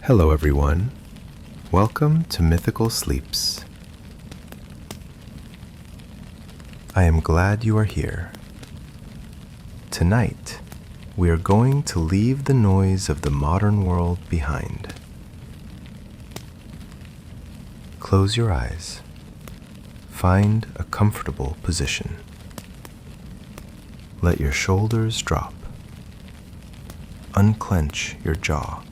Hello everyone, welcome to Mythical Sleeps. I am glad you are here. Tonight, we are going to leave the noise of the modern world behind. Close your eyes. Find a comfortable position. Let your shoulders drop. Unclench your jaw.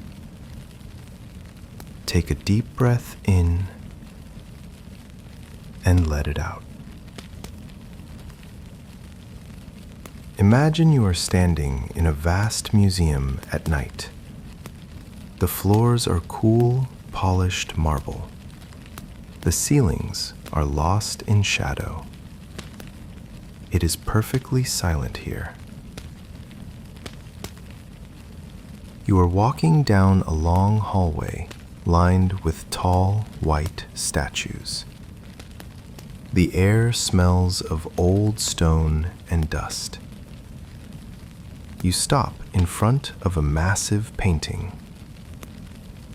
Take a deep breath in and let it out. Imagine you are standing in a vast museum at night. The floors are cool, polished marble. The ceilings are lost in shadow. It is perfectly silent here. You are walking down a long hallway lined with tall, white statues. The air smells of old stone and dust. You stop in front of a massive painting.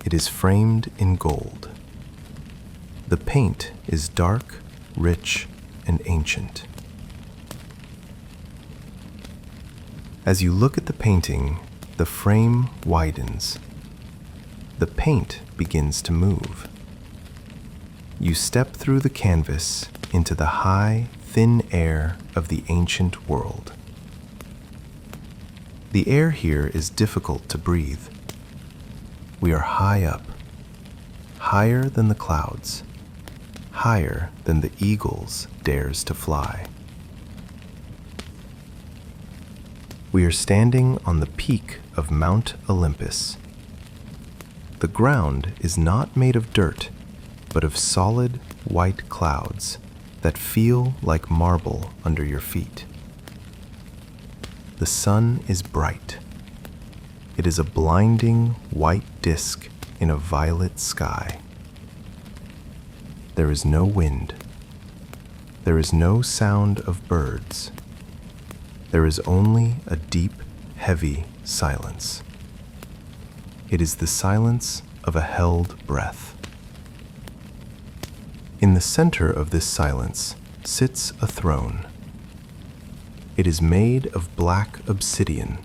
It is framed in gold. The paint is dark, rich, and ancient. As you look at the painting, the frame widens. The paint begins to move. You step through the canvas into the high, thin air of the ancient world. The air here is difficult to breathe. We are high up, higher than the clouds, higher than the eagles dares to fly. We are standing on the peak of Mount Olympus. The ground is not made of dirt, but of solid white clouds that feel like marble under your feet. The sun is bright. It is a blinding white disk in a violet sky. There is no wind. There is no sound of birds. There is only a deep, heavy silence. It is the silence of a held breath. In the center of this silence sits a throne. It is made of black obsidian.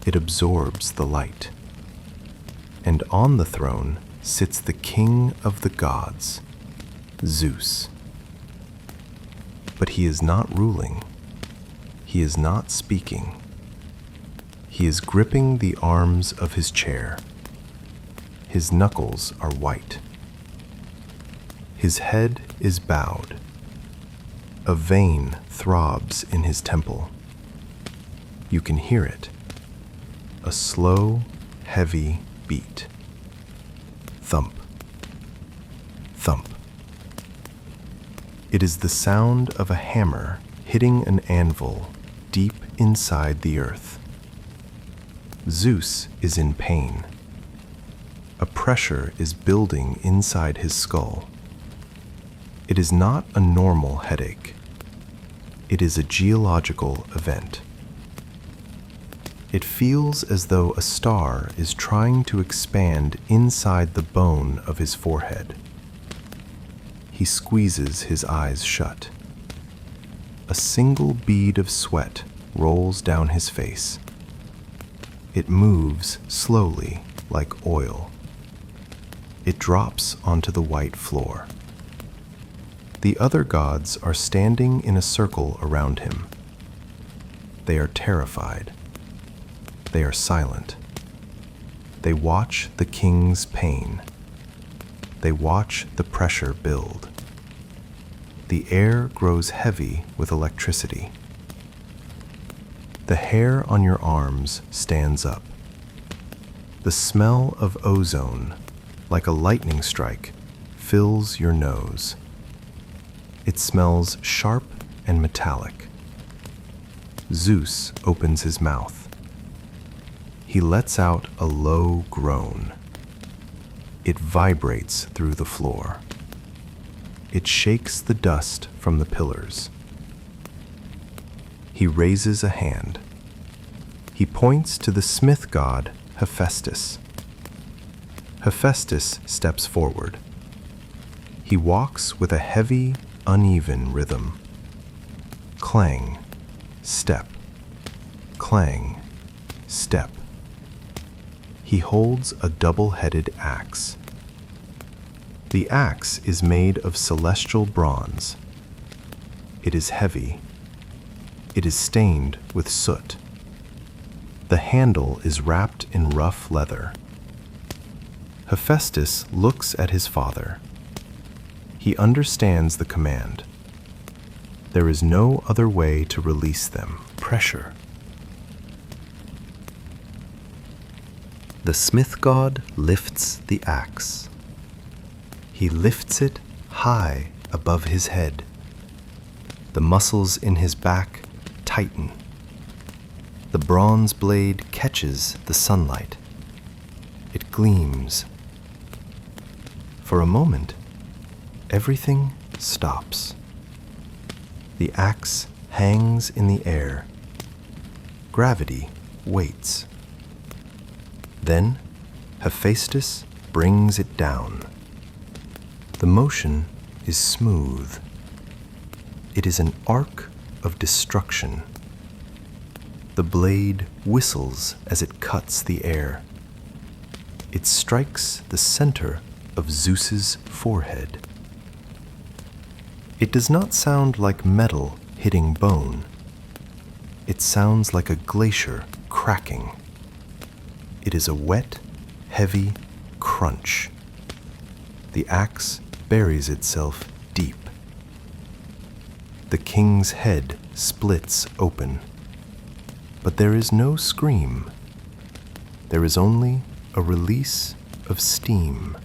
It absorbs the light. And on the throne sits the king of the gods, Zeus. But he is not ruling. He is not speaking. He is gripping the arms of his chair. His knuckles are white. His head is bowed. A vein throbs in his temple. You can hear it. A slow, heavy beat. Thump. Thump. It is the sound of a hammer hitting an anvil deep inside the earth. Zeus is in pain. A pressure is building inside his skull. It is not a normal headache. It is a geological event. It feels as though a star is trying to expand inside the bone of his forehead. He squeezes his eyes shut. A single bead of sweat rolls down his face. It moves slowly like oil. It drops onto the white floor. The other gods are standing in a circle around him. They are terrified. They are silent. They watch the king's pain. They watch the pressure build. The air grows heavy with electricity. The hair on your arms stands up. The smell of ozone, like a lightning strike, fills your nose. It smells sharp and metallic. Zeus opens his mouth. He lets out a low groan. It vibrates through the floor. It shakes the dust from the pillars. He raises a hand. He points to the smith god Hephaestus. Hephaestus steps forward. He walks with a heavy, uneven rhythm. Clang, step, clang, step. He holds a double-headed axe. The axe is made of celestial bronze. It is heavy. It is stained with soot. The handle is wrapped in rough leather. Hephaestus looks at his father. He understands the command. There is no other way to release them. Pressure. The smith god lifts the axe. He lifts it high above his head. The muscles in his back tighten. The bronze blade catches the sunlight. It gleams. For a moment, everything stops. The axe hangs in the air. Gravity waits. Then Hephaestus brings it down. The motion is smooth. It is an arc of destruction. The blade whistles as it cuts the air. It strikes the center of Zeus's forehead. It does not sound like metal hitting bone. It sounds like a glacier cracking. It is a wet, heavy crunch. The axe buries itself deep. The king's head splits open. But there is no scream. There is only a release of steam.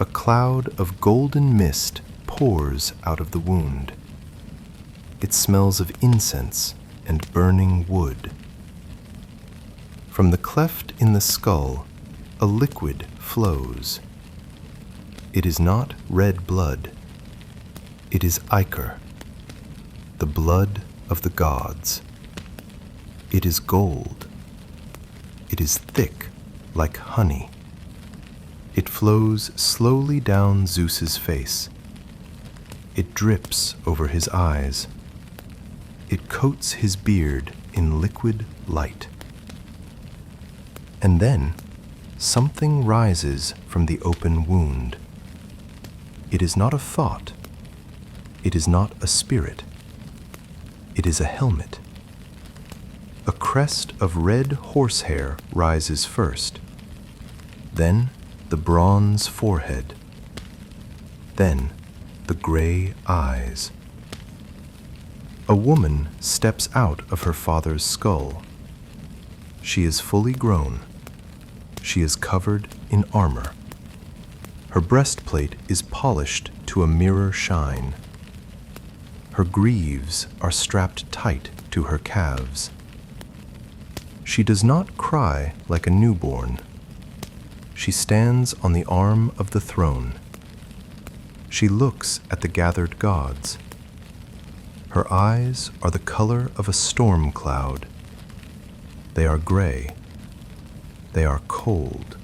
A cloud of golden mist pours out of the wound. It smells of incense and burning wood. From the cleft in the skull, a liquid flows. It is not red blood. It is ichor, the blood of the gods. It is gold. It is thick like honey. It flows slowly down Zeus's face. It drips over his eyes. It coats his beard in liquid light. And then something rises from the open wound. It is not a thought. It is not a spirit. It is a helmet. A crest of red horsehair rises first, then the bronze forehead, then the gray eyes. A woman steps out of her father's skull. She is fully grown. She is covered in armor. Her breastplate is polished to a mirror shine. Her greaves are strapped tight to her calves. She does not cry like a newborn. She stands on the arm of the throne. She looks at the gathered gods. Her eyes are the color of a storm cloud. They are gray. They are cold.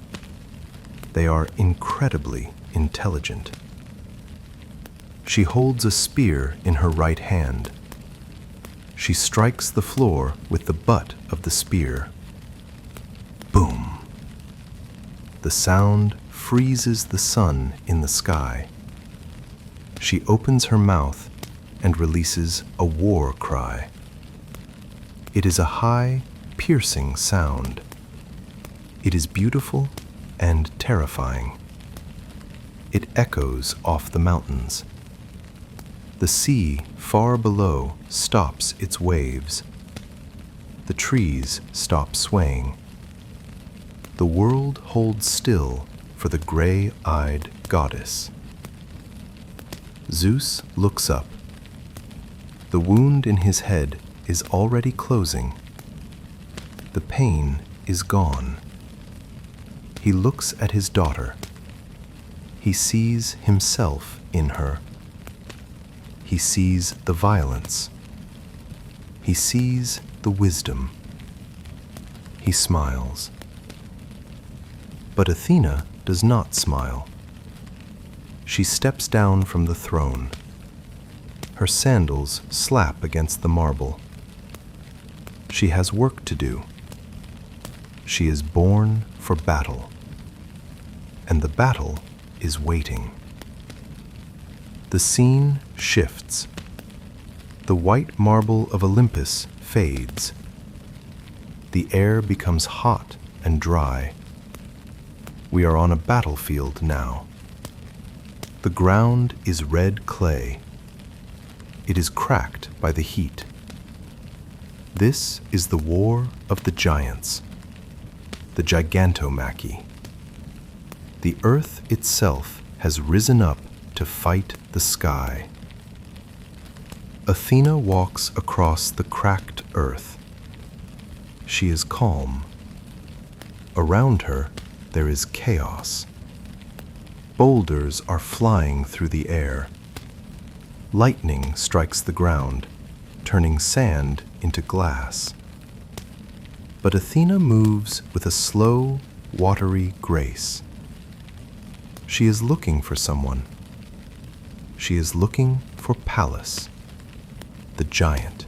They are incredibly intelligent. She holds a spear in her right hand. She strikes the floor with the butt of the spear. Boom! The sound freezes the sun in the sky. She opens her mouth and releases a war cry. It is a high, piercing sound. It is beautiful and terrifying. It echoes off the mountains. The sea far below stops its waves. The trees stop swaying. The world holds still for the gray-eyed goddess. Zeus looks up. The wound in his head is already closing. The pain is gone. He looks at his daughter. He sees himself in her. He sees the violence. He sees the wisdom. He smiles. But Athena does not smile. She steps down from the throne. Her sandals slap against the marble. She has work to do. She is born for battle, and the battle is waiting. The scene shifts. The white marble of Olympus fades. The air becomes hot and dry. We are on a battlefield now. The ground is red clay. It is cracked by the heat. This is the war of the giants, the gigantomachy. The earth itself has risen up to fight the sky. Athena walks across the cracked earth. She is calm. Around her, there is chaos. Boulders are flying through the air. Lightning strikes the ground, turning sand into glass. But Athena moves with a slow, watery grace. She is looking for someone. She is looking for Pallas, the giant.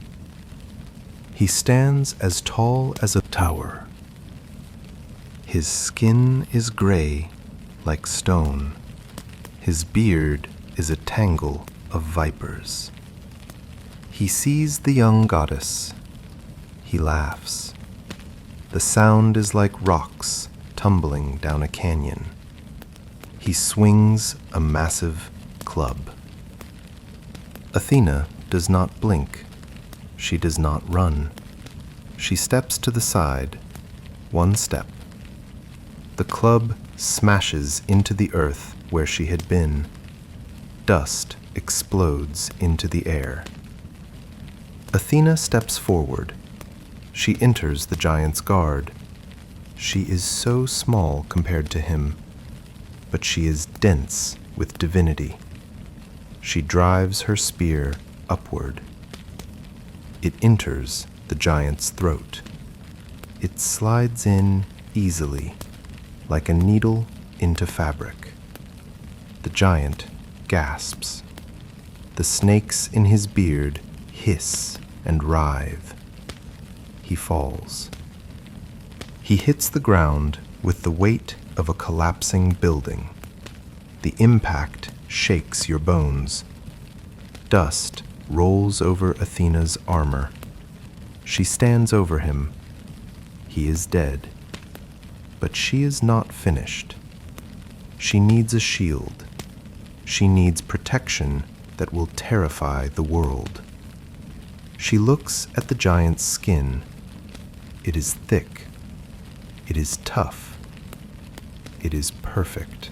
He stands as tall as a tower. His skin is gray like stone. His beard is a tangle of vipers. He sees the young goddess. He laughs. The sound is like rocks tumbling down a canyon. He swings a massive club. Athena does not blink. She does not run. She steps to the side, one step. The club smashes into the earth where she had been. Dust explodes into the air. Athena steps forward. She enters the giant's guard. She is so small compared to him, but she is dense with divinity. She drives her spear upward. It enters the giant's throat. It slides in easily, like a needle into fabric. The giant gasps. The snakes in his beard hiss and writhe. He falls. He hits the ground with the weight of a collapsing building. The impact shakes your bones. Dust rolls over Athena's armor. She stands over him. He is dead. But she is not finished. She needs a shield. She needs protection that will terrify the world. She looks at the giant's skin. It is thick. It is tough. It is perfect.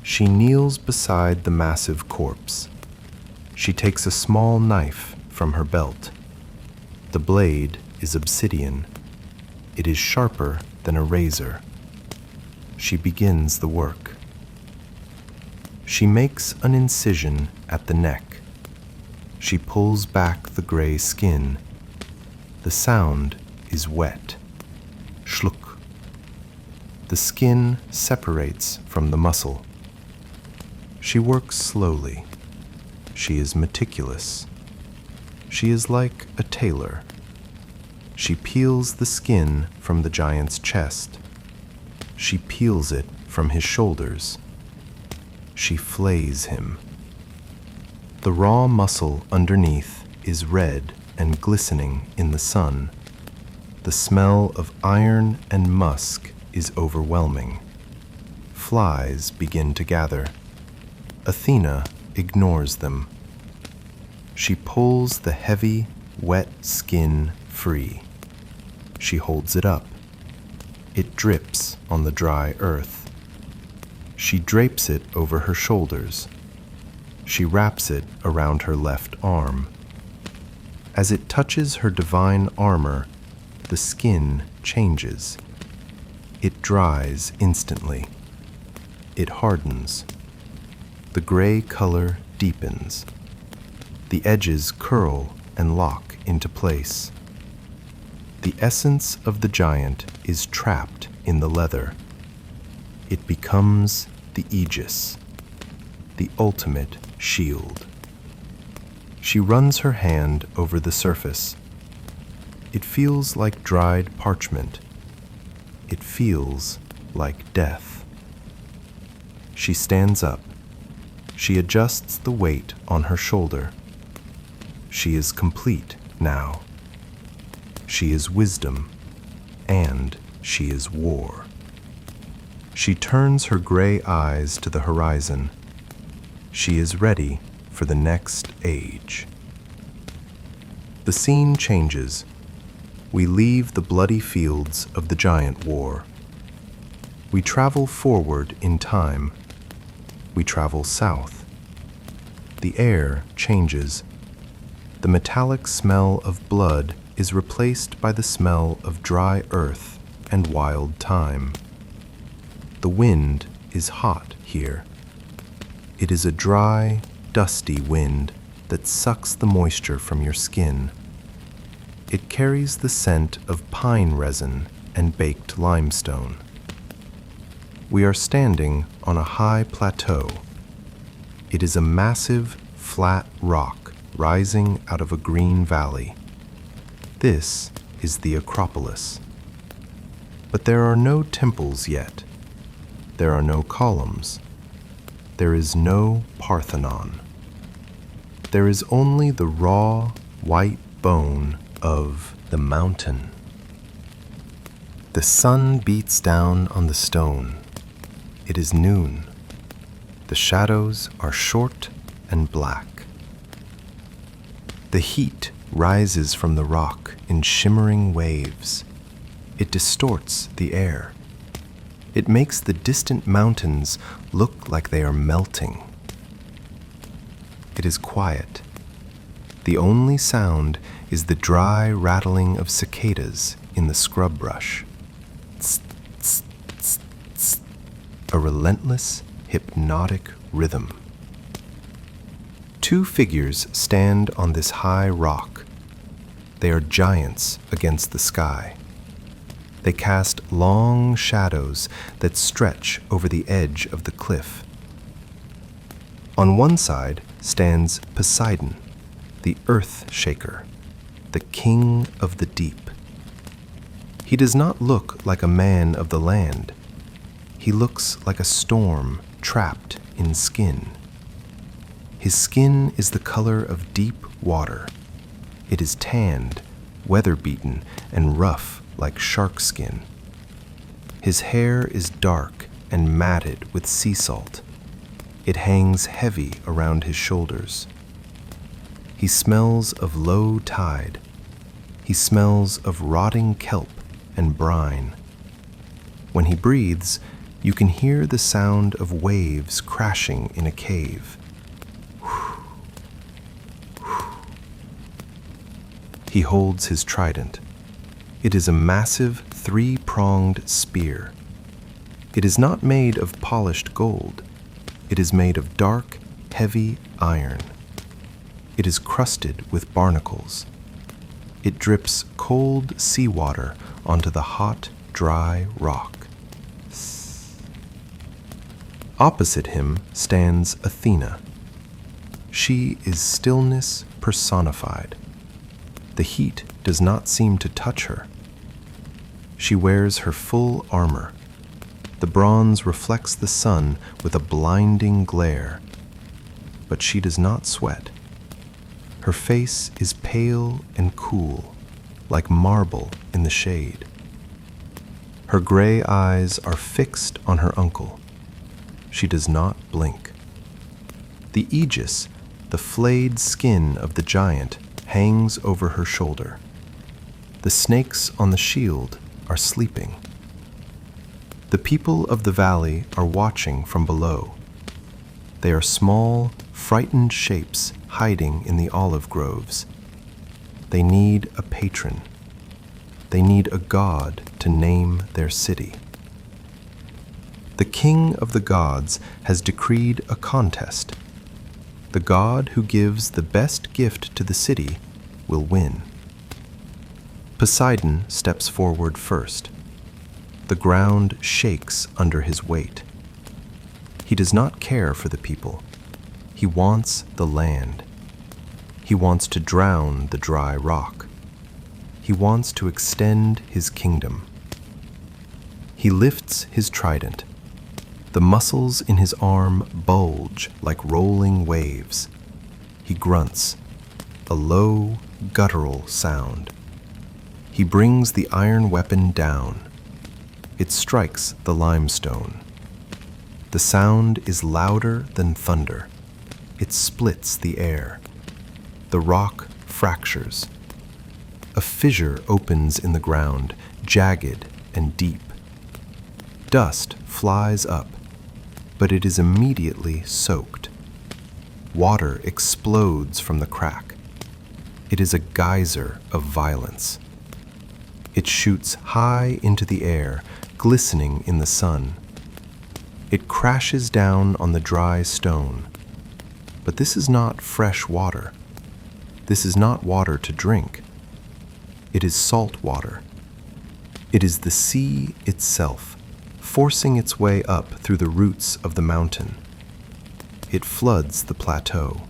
She kneels beside the massive corpse. She takes a small knife from her belt. The blade is obsidian. It is sharper than a razor. She begins the work. She makes an incision at the neck. She pulls back the gray skin. The sound is wet. Schluck. The skin separates from the muscle. She works slowly. She is meticulous. She is like a tailor. She peels the skin from the giant's chest. She peels it from his shoulders. She flays him. The raw muscle underneath is red and glistening in the sun. The smell of iron and musk is overwhelming. Flies begin to gather. Athena ignores them. She pulls the heavy, wet skin free. She holds it up. It drips on the dry earth. She drapes it over her shoulders. She wraps it around her left arm. As it touches her divine armor, the skin changes. It dries instantly. It hardens. The gray color deepens. The edges curl and lock into place. The essence of the giant is trapped in the leather. it becomes the Aegis, the ultimate shield. She runs her hand over the surface. It feels like dried parchment. It feels like death. She stands up. She adjusts the weight on her shoulder. She is complete now. She is wisdom, and she is war. She turns her gray eyes to the horizon. She is ready for the next age. The scene changes. We leave the bloody fields of the giant war. We travel forward in time. We travel south. The air changes. The metallic smell of blood is replaced by the smell of dry earth and wild thyme. The wind is hot here. It is a dry, dusty wind that sucks the moisture from your skin. It carries the scent of pine resin and baked limestone. We are standing on a high plateau. It is a massive, flat rock rising out of a green valley. This is the Acropolis. But there are no temples yet. There are no columns. There is no Parthenon. There is only the raw, white bone of the mountain. The sun beats down on the stone. It is noon. The shadows are short and black. The heat rises from the rock in shimmering waves. It distorts the air. It makes the distant mountains look like they are melting. It is quiet. The only sound is the dry rattling of cicadas in the scrub brush. Tss, tss, tss, tss. A relentless, hypnotic rhythm. Two figures stand on this high rock. They are giants against the sky. They cast long shadows that stretch over the edge of the cliff. On one side stands Poseidon, the earth shaker, the king of the deep. He does not look like a man of the land. He looks like a storm trapped in skin. His skin is the color of deep water. It is tanned, weather-beaten, and rough like shark skin. His hair is dark and matted with sea salt. It hangs heavy around his shoulders. He smells of low tide. He smells of rotting kelp and brine. When he breathes, you can hear the sound of waves crashing in a cave. He holds his trident. It is a massive, three-pronged spear. It is not made of polished gold. It is made of dark, heavy iron. It is crusted with barnacles. It drips cold seawater onto the hot, dry rock. Opposite him stands Athena. She is stillness personified. The heat does not seem to touch her. She wears her full armor. The bronze reflects the sun with a blinding glare, but she does not sweat. Her face is pale and cool, like marble in the shade. Her gray eyes are fixed on her uncle. She does not blink. The Aegis, the flayed skin of the giant, hangs over her shoulder. The snakes on the shield are sleeping. The people of the valley are watching from below. They are small, frightened shapes hiding in the olive groves. They need a patron. They need a god to name their city. The king of the gods has decreed a contest. The god who gives the best gift to the city will win. Poseidon steps forward first. The ground shakes under his weight. He does not care for the people. He wants the land. He wants to drown the dry rock. He wants to extend his kingdom. He lifts his trident. The muscles in his arm bulge like rolling waves. He grunts, a low, guttural sound. He brings the iron weapon down. It strikes the limestone. The sound is louder than thunder. It splits the air. The rock fractures. A fissure opens in the ground, jagged and deep. Dust flies up, but it is immediately soaked. Water explodes from the crack. It is a geyser of violence. It shoots high into the air, glistening in the sun. It crashes down on the dry stone. But this is not fresh water. This is not water to drink. It is salt water. It is the sea itself, forcing its way up through the roots of the mountain. It floods the plateau.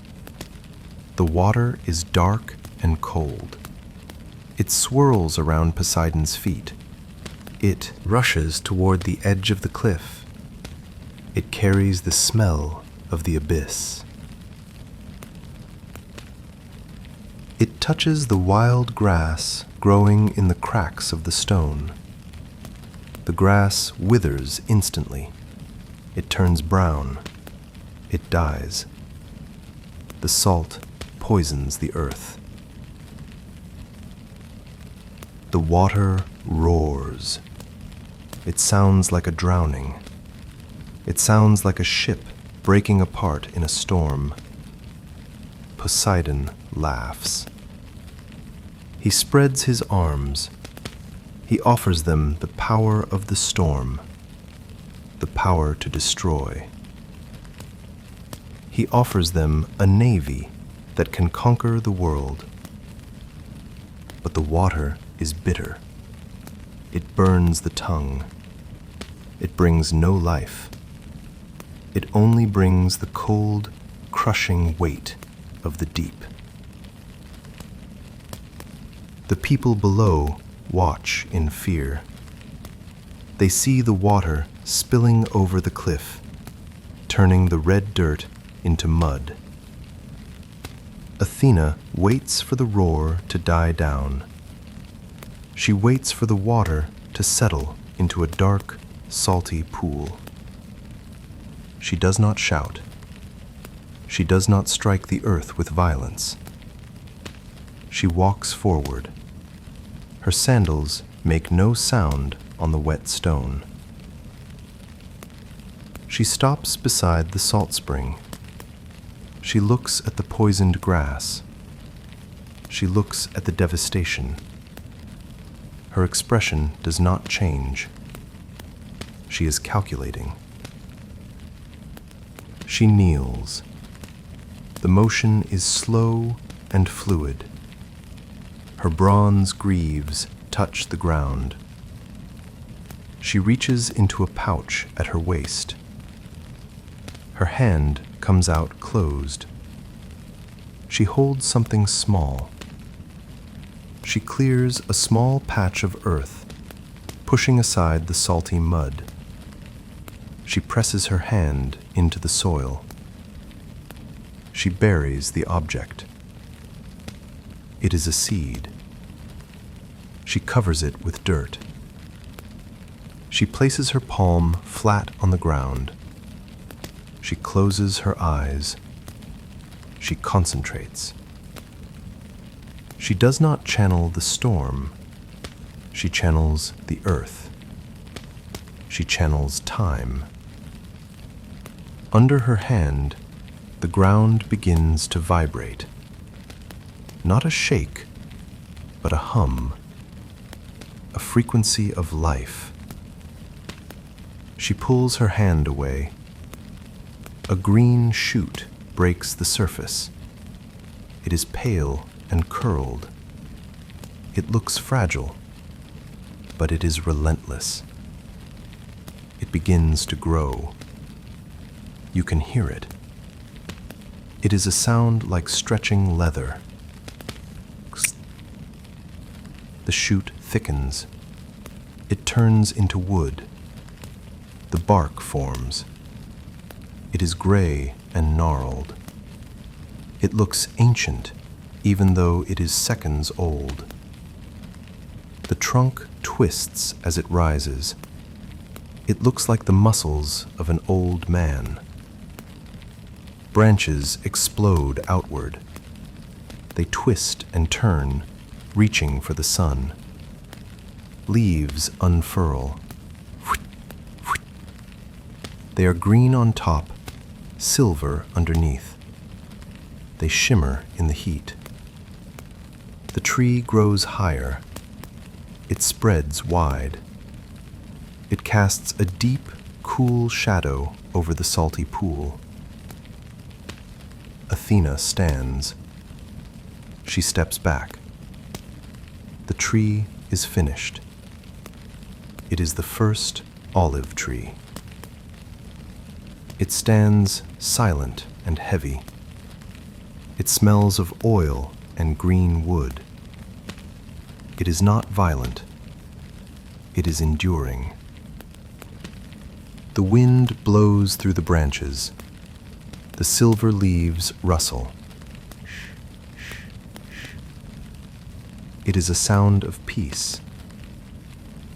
The water is dark and cold. It swirls around Poseidon's feet. It rushes toward the edge of the cliff. It carries the smell of the abyss. It touches the wild grass growing in the cracks of the stone. The grass withers instantly. It turns brown. It dies. The salt poisons the earth. The water roars. It sounds like a drowning. It sounds like a ship breaking apart in a storm. Poseidon laughs. He spreads his arms. He offers them the power of the storm, the power to destroy. He offers them a navy that can conquer the world. But the water is bitter. It burns the tongue. It brings no life. It only brings the cold, crushing weight of the deep. The people below watch in fear. They see the water spilling over the cliff, turning the red dirt into mud. Athena waits for the roar to die down. She waits for the water to settle into a dark, salty pool. She does not shout. She does not strike the earth with violence. She walks forward. Her sandals make no sound on the wet stone. She stops beside the salt spring. She looks at the poisoned grass. She looks at the devastation. Her expression does not change. She is calculating. She kneels. The motion is slow and fluid. Her bronze greaves touch the ground. She reaches into a pouch at her waist. Her hand comes out closed. She holds something small. She clears a small patch of earth, pushing aside the salty mud. She presses her hand into the soil. She buries the object. It is a seed. She covers it with dirt. She places her palm flat on the ground. She closes her eyes. She concentrates. She does not channel the storm. She channels the earth. She channels time. Under her hand, the ground begins to vibrate. Not a shake, but a hum, a frequency of life. She pulls her hand away. A green shoot breaks the surface. It is pale and curled. It looks fragile, but it is relentless. it begins to grow. You can hear it. It is a sound like stretching leather. The shoot thickens. It turns into wood. The bark forms. It is gray and gnarled. It looks ancient, even though it is seconds old. The trunk twists as it rises. It looks like the muscles of an old man. Branches explode outward. They twist and turn, reaching for the sun. Leaves unfurl. They are green on top, silver underneath. They shimmer in the heat. The tree grows higher. It spreads wide. It casts a deep, cool shadow over the salty pool. Athena stands. She steps back. The tree is finished. It is the first olive tree. It stands silent and heavy. It smells of oil and green wood. It is not violent. It is enduring. The wind blows through the branches. The silver leaves rustle. It is a sound of peace.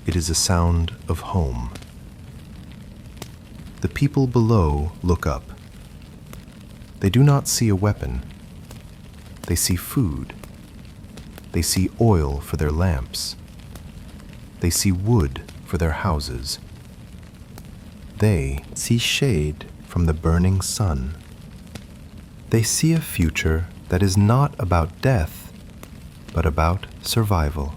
It is a sound of home. The people below look up. They do not see a weapon. They see food. They see oil for their lamps. They see wood for their houses. They see shade from the burning sun. They see a future that is not about death, but about survival.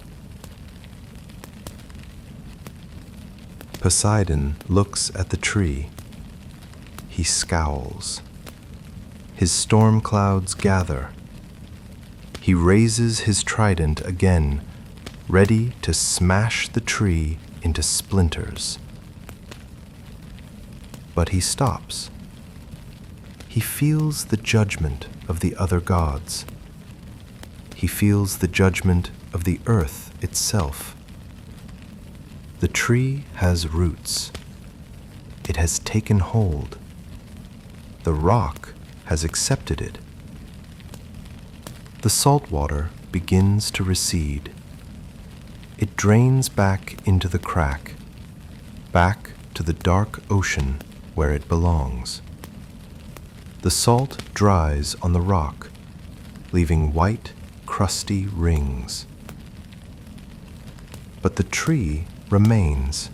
Poseidon looks at the tree. He scowls. His storm clouds gather. He raises his trident again, ready to smash the tree into splinters. But he stops. He feels the judgment of the other gods. He feels the judgment of the earth itself. The tree has roots. It has taken hold. The rock has accepted it. The salt water begins to recede. It drains back into the crack, back to the dark ocean where it belongs. The salt dries on the rock, leaving white, crusty rings. But the tree remains.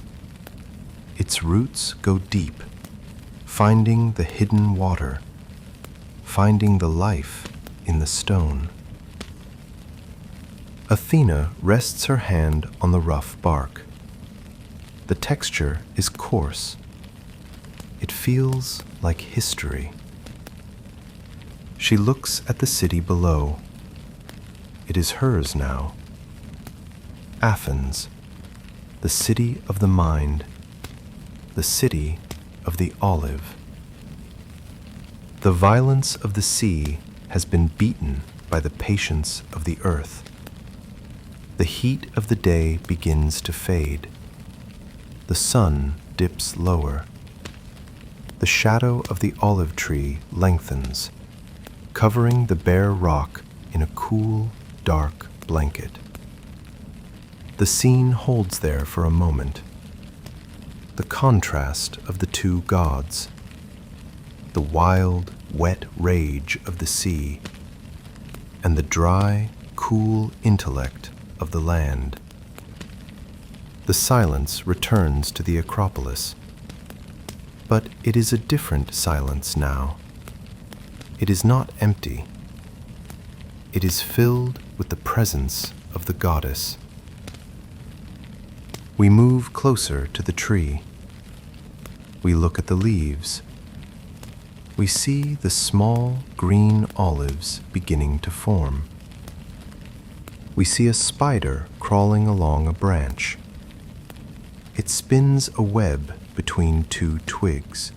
Its roots go deep, finding the hidden water, finding the life in the stone. Athena rests her hand on the rough bark. The texture is coarse. It feels like history. She looks at the city below. It is hers now. Athens, the city of the mind, the city of the olive. The violence of the sea has been beaten by the patience of the earth. The heat of the day begins to fade. The sun dips lower. The shadow of the olive tree lengthens, covering the bare rock in a cool, dark blanket. The scene holds there for a moment. The contrast of the two gods, the wild, wet rage of the sea, and the dry, cool intellect of the land. The silence returns to the Acropolis, but it is a different silence now. It is not empty. It is filled with the presence of the goddess. We move closer to the tree. We look at the leaves. We see the small green olives beginning to form. We see a spider crawling along a branch. It spins a web between two twigs.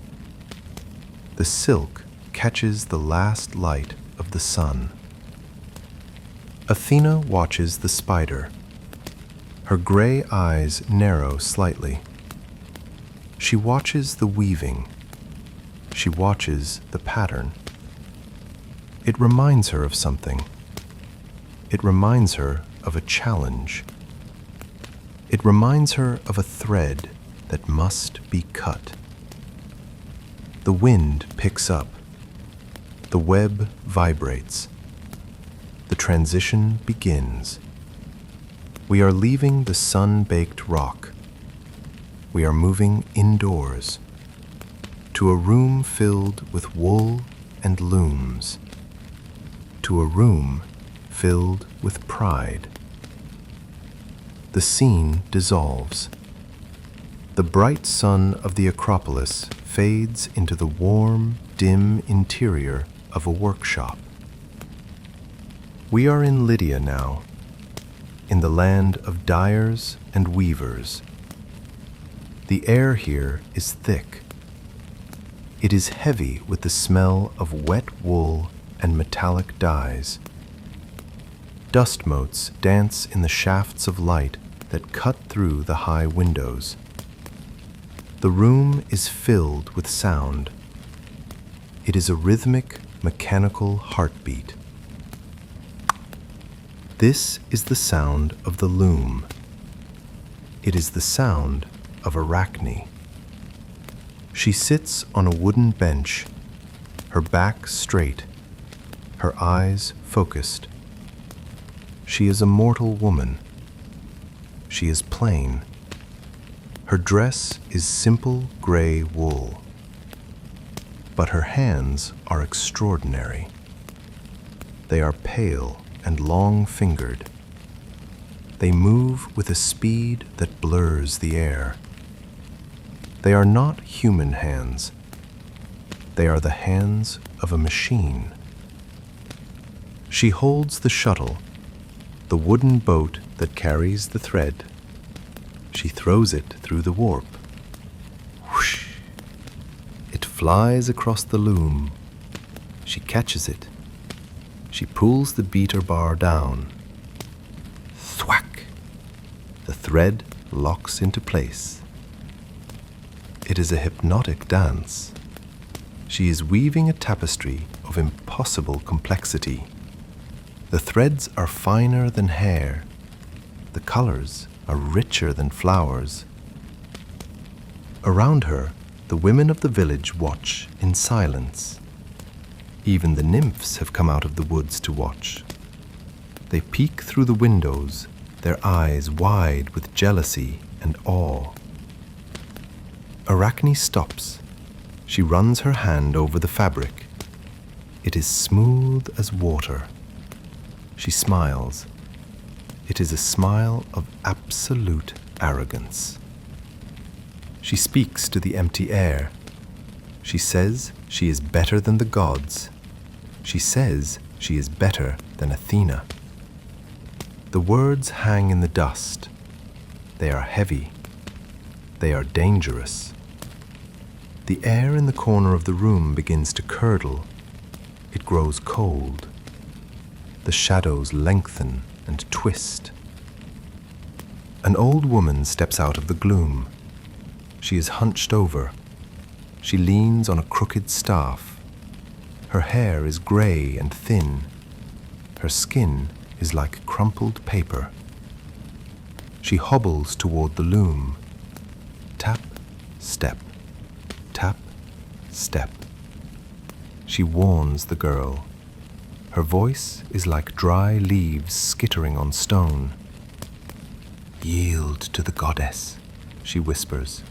The silk catches the last light of the sun. Athena watches the spider. Her gray eyes narrow slightly. She watches the weaving. She watches the pattern. It reminds her of something. It reminds her of a challenge. It reminds her of a thread that must be cut. The wind picks up. The web vibrates. The transition begins. We are leaving the sun-baked rock. We are moving indoors to a room filled with wool and looms, to a room filled with pride. The scene dissolves. The bright sun of the Acropolis fades into the warm, dim interior of a workshop. We are in Lydia now, in the land of dyers and weavers. The air here is thick. It is heavy with the smell of wet wool and metallic dyes. Dust motes dance in the shafts of light that cut through the high windows. The room is filled with sound. It is a rhythmic, mechanical heartbeat. This is the sound of the loom. It is the sound of Arachne. She sits on a wooden bench, her back straight, her eyes focused. She is a mortal woman. She is plain. Her dress is simple gray wool. But her hands are extraordinary. They are pale and long-fingered. They move with a speed that blurs the air. They are not human hands. They are the hands of a machine. She holds the shuttle, the wooden boat that carries the thread. She throws it through the warp. Whoosh! It flies across the loom. She catches it. She pulls the beater bar down. Thwack! The thread locks into place. It is a hypnotic dance. She is weaving a tapestry of impossible complexity. The threads are finer than hair. The colors are richer than flowers. Around her, the women of the village watch in silence. Even the nymphs have come out of the woods to watch. They peek through the windows, their eyes wide with jealousy and awe. Arachne stops. She runs her hand over the fabric. It is smooth as water. She smiles. It is a smile of absolute arrogance. She speaks to the empty air. She says she is better than the gods. She says she is better than Athena. The words hang in the dust. They are heavy. They are dangerous. The air in the corner of the room begins to curdle. It grows cold. The shadows lengthen and twist. An old woman steps out of the gloom. She is hunched over. She leans on a crooked staff. Her hair is gray and thin. Her skin is like crumpled paper. She hobbles toward the loom. Tap, step. Tap, step. She warns the girl. Her voice is like dry leaves skittering on stone. Yield to the goddess, she whispers.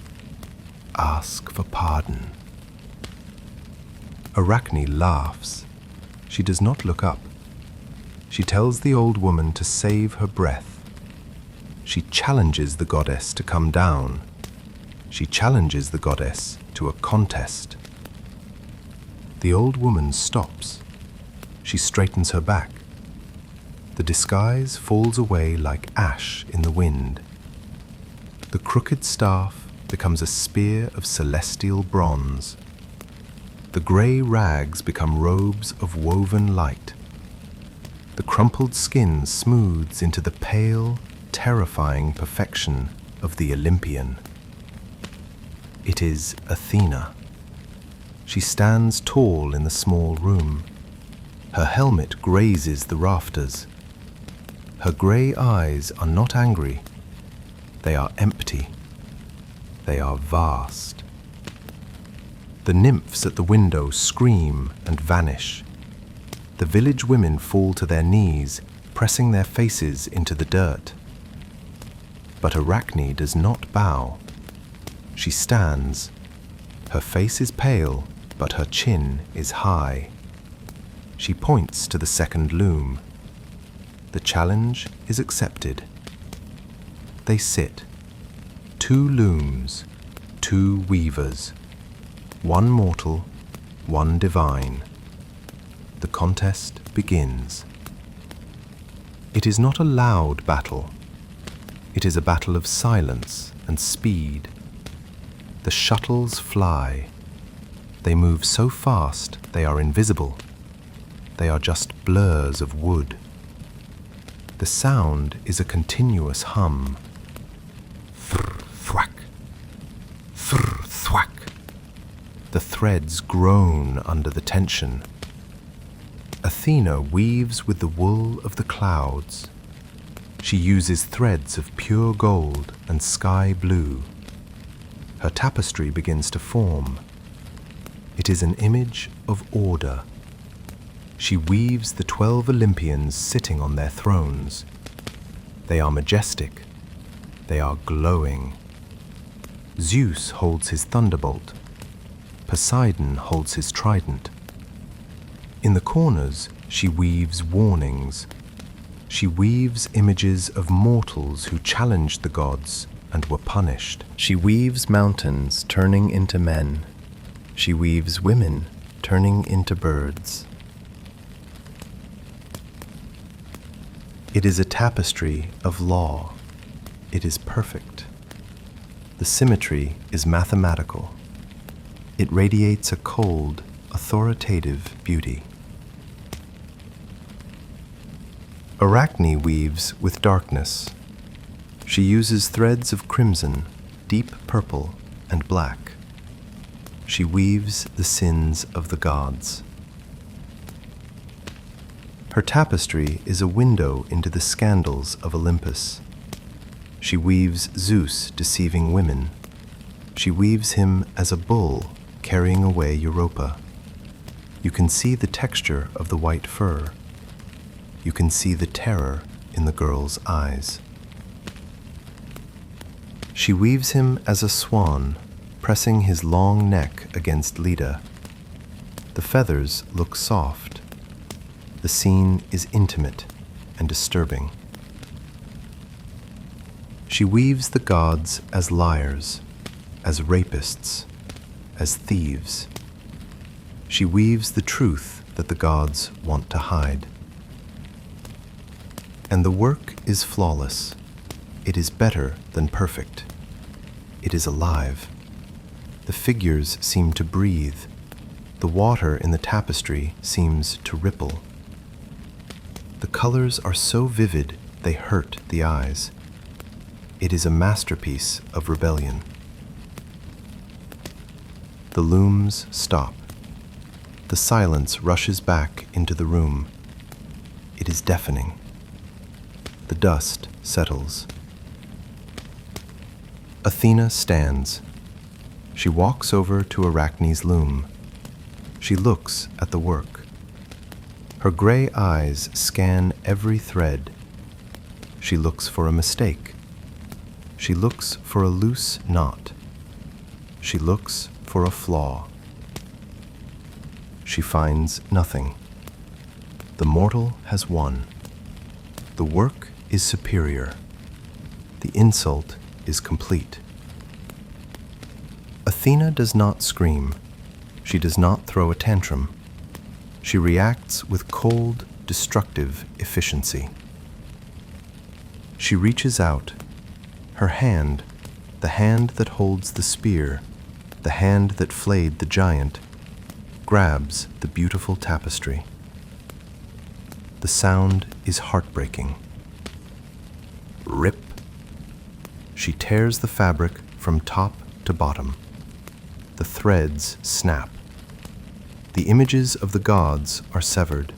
Ask for pardon. Arachne laughs. She does not look up. She tells the old woman to save her breath. She challenges the goddess to come down. She challenges the goddess to a contest. The old woman stops. She straightens her back. The disguise falls away like ash in the wind. The crooked staff becomes a spear of celestial bronze. The gray rags become robes of woven light. The crumpled skin smooths into the pale, terrifying perfection of the Olympian. It is Athena. She stands tall in the small room. Her helmet grazes the rafters. Her grey eyes are not angry. They are empty. They are vast. The nymphs at the window scream and vanish. The village women fall to their knees, pressing their faces into the dirt. But Arachne does not bow. She stands. Her face is pale, but her chin is high. She points to the second loom. The challenge is accepted. They sit. 2 looms, 2 weavers. 1 mortal, 1 divine. The contest begins. It is not a loud battle. It is a battle of silence and speed. The shuttles fly. They move so fast they are invisible. They are just blurs of wood. The sound is a continuous hum. Thr-thwack, thr-thwack. The threads groan under the tension. Athena weaves with the wool of the clouds. She uses threads of pure gold and sky blue. Her tapestry begins to form. It is an image of order. She weaves the 12 Olympians sitting on their thrones. They are majestic. They are glowing. Zeus holds his thunderbolt. Poseidon holds his trident. In the corners, she weaves warnings. She weaves images of mortals who challenged the gods and were punished. She weaves mountains turning into men. She weaves women turning into birds. It is a tapestry of law. It is perfect. The symmetry is mathematical. It radiates a cold, authoritative beauty. Arachne weaves with darkness. She uses threads of crimson, deep purple, and black. She weaves the sins of the gods. Her tapestry is a window into the scandals of Olympus. She weaves Zeus deceiving women. She weaves him as a bull carrying away Europa. You can see the texture of the white fur. You can see the terror in the girl's eyes. She weaves him as a swan, pressing his long neck against Leda. The feathers look soft. The scene is intimate and disturbing. She weaves the gods as liars, as rapists, as thieves. She weaves the truth that the gods want to hide. And the work is flawless. It is better than perfect. It is alive. The figures seem to breathe. The water in the tapestry seems to ripple. The colors are so vivid they hurt the eyes. It is a masterpiece of rebellion. The looms stop. The silence rushes back into the room. It is deafening. The dust settles. Athena stands. She walks over to Arachne's loom. She looks at the work. Her gray eyes scan every thread. She looks for a mistake. She looks for a loose knot. She looks for a flaw. She finds nothing. The mortal has won. The work is superior. The insult is complete. Athena does not scream. She does not throw a tantrum. She reacts with cold, destructive efficiency. She reaches out. Her hand, The hand that holds the spear, the hand that flayed the giant, grabs the beautiful tapestry. The sound is heartbreaking. Rip. She tears the fabric from top to bottom. The threads snap. The images of the gods are severed.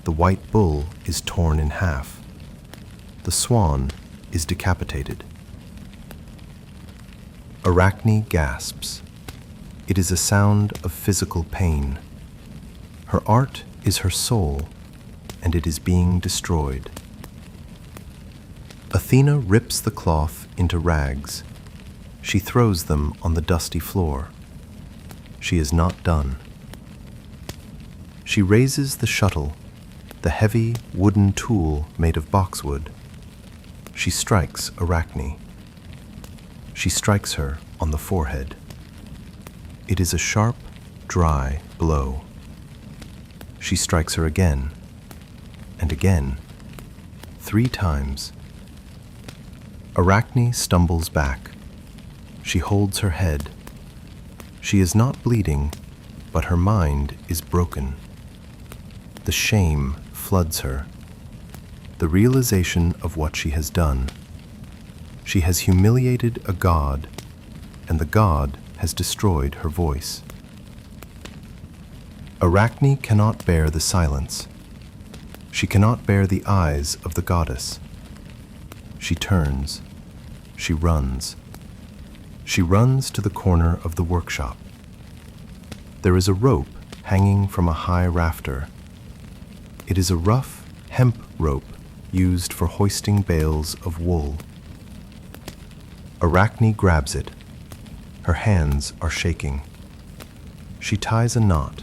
The white bull is torn in half. The swan is decapitated. Arachne gasps. It is a sound of physical pain. Her art is her soul, and it is being destroyed. Athena rips the cloth into rags. She throws them on the dusty floor. She is not done. She raises the shuttle, the heavy wooden tool made of boxwood. She strikes Arachne. She strikes her on the forehead. It is a sharp, dry blow. She strikes her again, and again, 3 times. Arachne stumbles back. She holds her head. She is not bleeding, but her mind is broken. The shame floods her. The realization of what she has done. She has humiliated a god, and the god has destroyed her voice. Arachne cannot bear the silence. She cannot bear the eyes of the goddess. She turns. She runs. She runs to the corner of the workshop. There is a rope hanging from a high rafter. It is a rough hemp rope used for hoisting bales of wool. Arachne grabs it. Her hands are shaking. She ties a knot,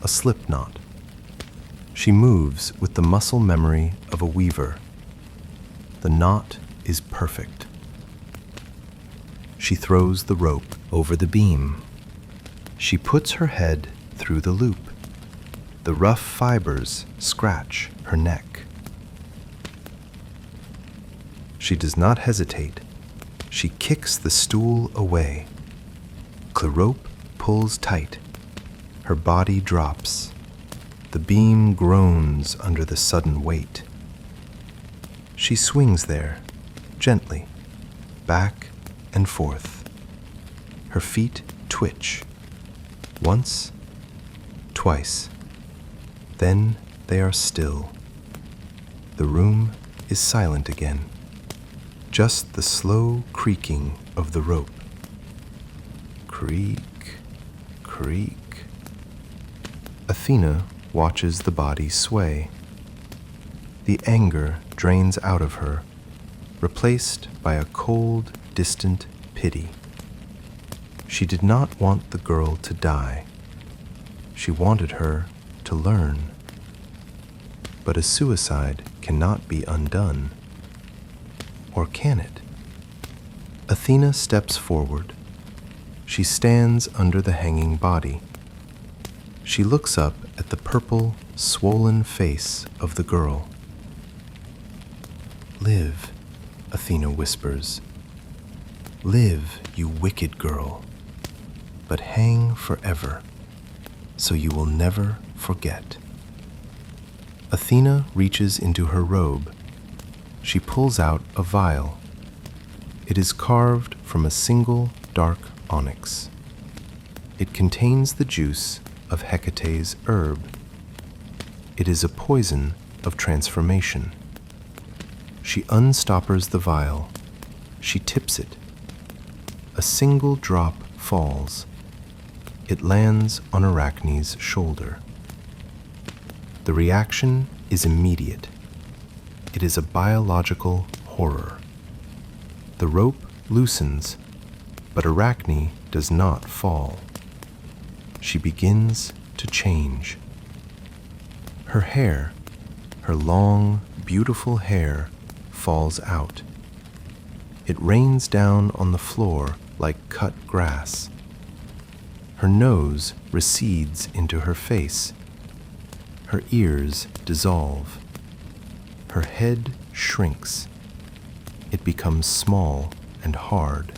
a slip knot. She moves with the muscle memory of a weaver. The knot is perfect. She throws the rope over the beam. She puts her head through the loop. The rough fibers scratch her neck. She does not hesitate. She kicks the stool away. Clerope pulls tight. Her body drops. The beam groans under the sudden weight. She swings there, gently, back and forth. Her feet twitch. Once, twice. Then they are still. The room is silent again. Just the slow creaking of the rope. Creak, creak. Athena watches the body sway. The anger drains out of her, replaced by a cold, distant pity. She did not want the girl to die. She wanted her to learn. But a suicide cannot be undone. Or can it? Athena steps forward. She stands under the hanging body. She looks up at the purple, swollen face of the girl. "Live," Athena whispers. "Live, you wicked girl, but hang forever, so you will never forget." Athena reaches into her robe. She pulls out a vial. It is carved from a single dark onyx. It contains the juice of Hecate's herb. It is a poison of transformation. She unstoppers the vial. She tips it. A single drop falls. It lands on Arachne's shoulder. The reaction is immediate. It is a biological horror. The rope loosens, but Arachne does not fall. She begins to change. Her hair, her long, beautiful hair, falls out. It rains down on the floor like cut grass. Her nose recedes into her face. Her ears dissolve. Her head shrinks. It becomes small and hard.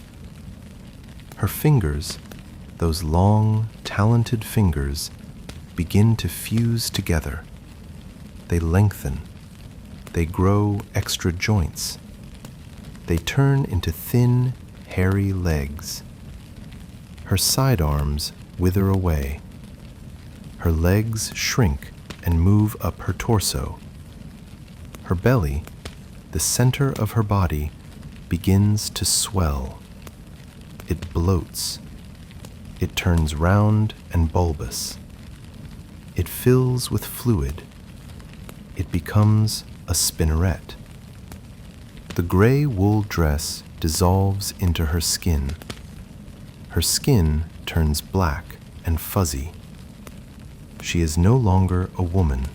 Her fingers, those long, talented fingers, begin to fuse together. They lengthen. They grow extra joints. They turn into thin, hairy legs. Her sidearms wither away. Her legs shrink and move up her torso. Her belly, the center of her body, begins to swell. It bloats. It turns round and bulbous. It fills with fluid. It becomes a spinneret. The gray wool dress dissolves into her skin. Her skin turns black and fuzzy. She is no longer a woman.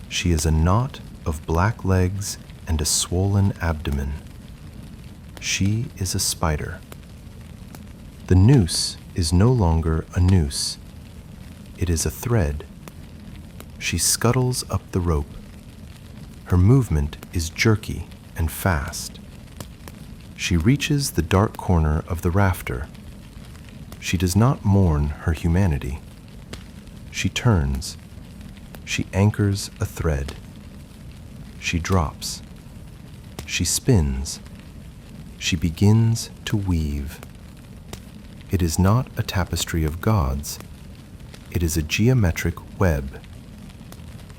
She is a knot of black legs and a swollen abdomen. She is a spider. The noose is no longer a noose. It is a thread. She scuttles up the rope. Her movement is jerky and fast. She reaches the dark corner of the rafter. She does not mourn her humanity. She turns. She anchors a thread. She drops. She spins. She begins to weave. It is not a tapestry of gods. It is a geometric web.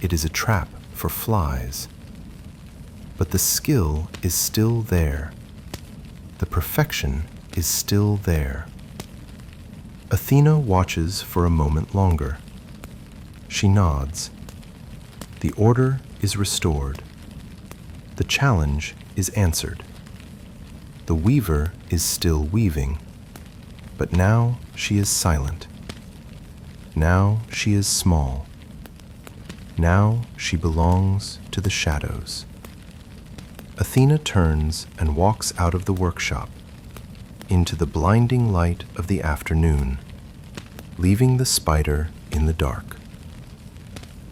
It is a trap for flies. But the skill is still there. The perfection is still there. Athena watches for a moment longer. She nods. The order is restored. The challenge is answered. The weaver is still weaving, but now she is silent. Now she is small. Now she belongs to the shadows. Athena turns and walks out of the workshop into the blinding light of the afternoon, leaving the spider in the dark.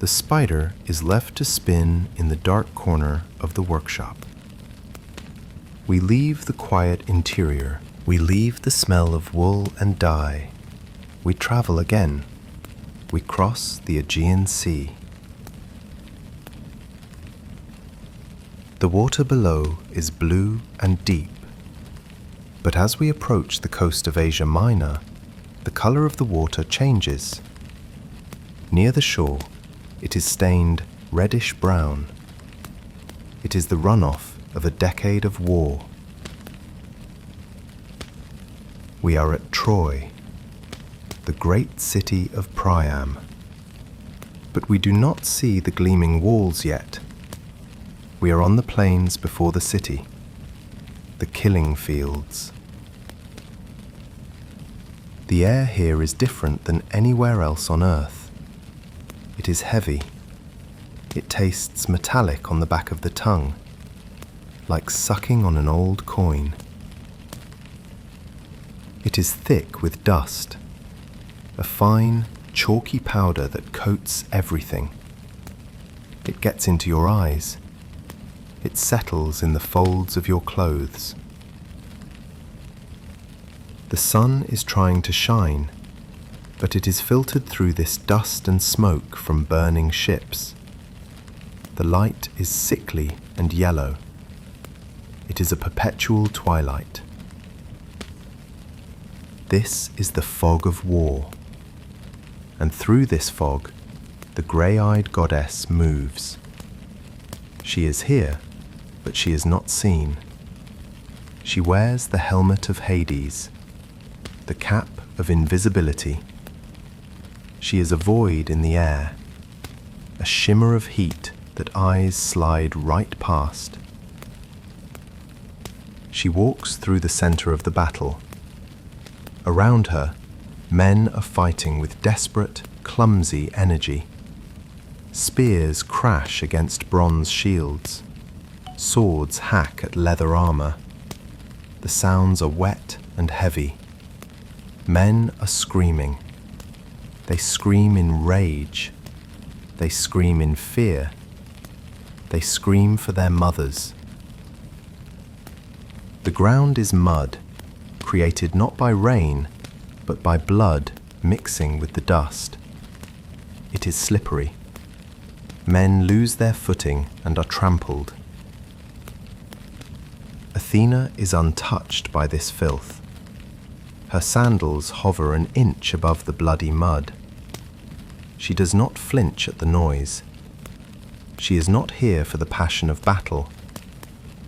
The spider is left to spin in the dark corner of the workshop. We leave the quiet interior. We leave the smell of wool and dye. We travel again. We cross the Aegean Sea. The water below is blue and deep, but as we approach the coast of Asia Minor, the color of the water changes. Near the shore, it is stained reddish-brown. It is the runoff of a decade of war. We are at Troy, the great city of Priam, but we do not see the gleaming walls yet. We are on the plains before the city, the killing fields. The air here is different than anywhere else on Earth. It is heavy. It tastes metallic on the back of the tongue, like sucking on an old coin. It is thick with dust, a fine, chalky powder that coats everything. It gets into your eyes. It settles in the folds of your clothes. The sun is trying to shine, but it is filtered through this dust and smoke from burning ships. The light is sickly and yellow. It is a perpetual twilight. This is the fog of war, and through this fog, the grey-eyed goddess moves. She is here, but she is not seen. She wears the helmet of Hades, the cap of invisibility. She is a void in the air, a shimmer of heat that eyes slide right past. She walks through the center of the battle. Around her, men are fighting with desperate, clumsy energy. Spears crash against bronze shields. Swords hack at leather armor. The sounds are wet and heavy. Men are screaming. They scream in rage. They scream in fear. They scream for their mothers. The ground is mud, created not by rain, but by blood mixing with the dust. It is slippery. Men lose their footing and are trampled. Athena is untouched by this filth. Her sandals hover an inch above the bloody mud. She does not flinch at the noise. She is not here for the passion of battle.